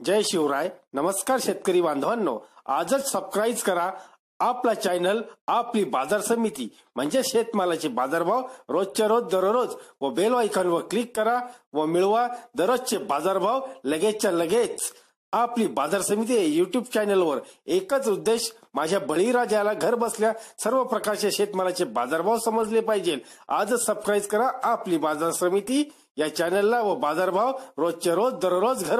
जय शिवराय. नमस्कार शेतकरी बांधवांनो, आजच सबस्क्राईब करा आपला चॅनल आपली बाजार समिती म्हणजे शेतमालाचे बाजारभाव रोजच्या रोज दररोज व बेल आयकॉनवर क्लिक करा व मिळवा दररोजचे बाजारभाव लगेचच्या लगेच. आपली बाजार समिती युट्यूब चॅनलवर एकच उद्देश, माझ्या बळीराजाला घर बसल्या सर्व प्रकारचे शेतमालाचे बाजारभाव समजले पाहिजे. आजच सबस्क्राईब करा आपली बाजार समिती या चॅनलला व बाजारभाव रोजच्या रोज दररोज घर.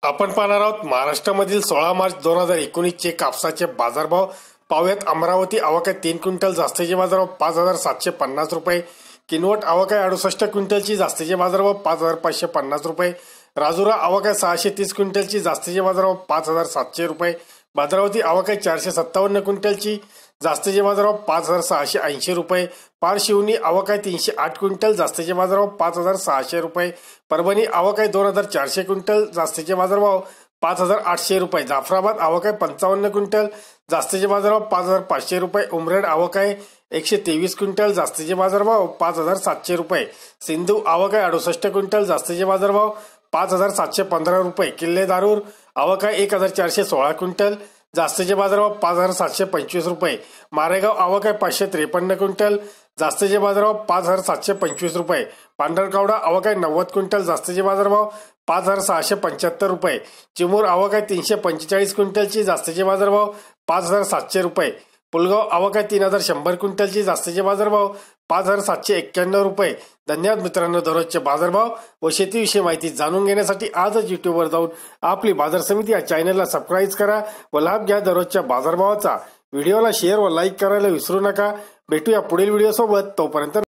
आपण पाहणार आहोत महाराष्ट्रामधील 16 मार्च 2019 चे कापसाचे बाजारभाव. पाहूयात. अमरावती आवक आहे 3 क्विंटल, जास्तीचे बाजारभाव 5750 रुपये. किनवट आवक आहे 68 क्विंटलची, जास्तीचे बाजारभाव 5550 रुपये. राजुरा आवक आहे 630 क्विंटलची, जास्तीचे बाजारभाव 5700 रुपये. भद्रावती आवक आहे 457 क्विंटलची, जास्तीचे बाजारभाव 5680 रुपये. पारशिवनी आवक आहे 308 क्विंटल, जास्तीचे बाजारभाव 5600 रुपये. परभणी आवक आहे 2400 क्विंटल, जास्तीचे बाजारभाव 5800 रुपये. जाफराबाद आवक आहे 55 क्विंटल, जास्तीचे बाजारभाव 5500 रुपये. उमरेड आवक आहे 123 क्विंटल, जास्तीचे बाजारभाव 5700 रुपये. सिंधू आवक आहे 68 क्विंटल, जास्तीचे बाजारभाव 5715 रुपये. किल्ले दारूर आवक आहे 1416 क्विंटल, जास्तीचे बाजारभाव 5725 रुपये. मारेगाव आवक आहे 553 क्विंटल, जास्तीचे बाजारभाव 5725 रुपये. पांढरकवडा आवक आहे 90 क्विंटल, जास्तीचे बाजारभाव 5675 रुपये. चिमूर आवक आहे 345 क्विंटलची, जास्तीचे बाजारभाव 5700 रुपये. पुलगाव आवक आहे 3100 क्विंटलची, जास्तीचे बाजारभाव 5791 रुपये. धन्यवाद मित्रांनो. दररोजचे बाजारभाव व शेतीविषयी माहिती जाणून घेण्यासाठी आजच युट्यूबवर जाऊन आपली बाजार समिती या चॅनलला सबस्क्राईब करा व लाभ घ्या दररोजच्या बाजारभावाचा. व्हिडिओला शेअर व लाईक करायला विसरू नका. भेटूया पुढील व्हिडिओ सोबत. तोपर्यंत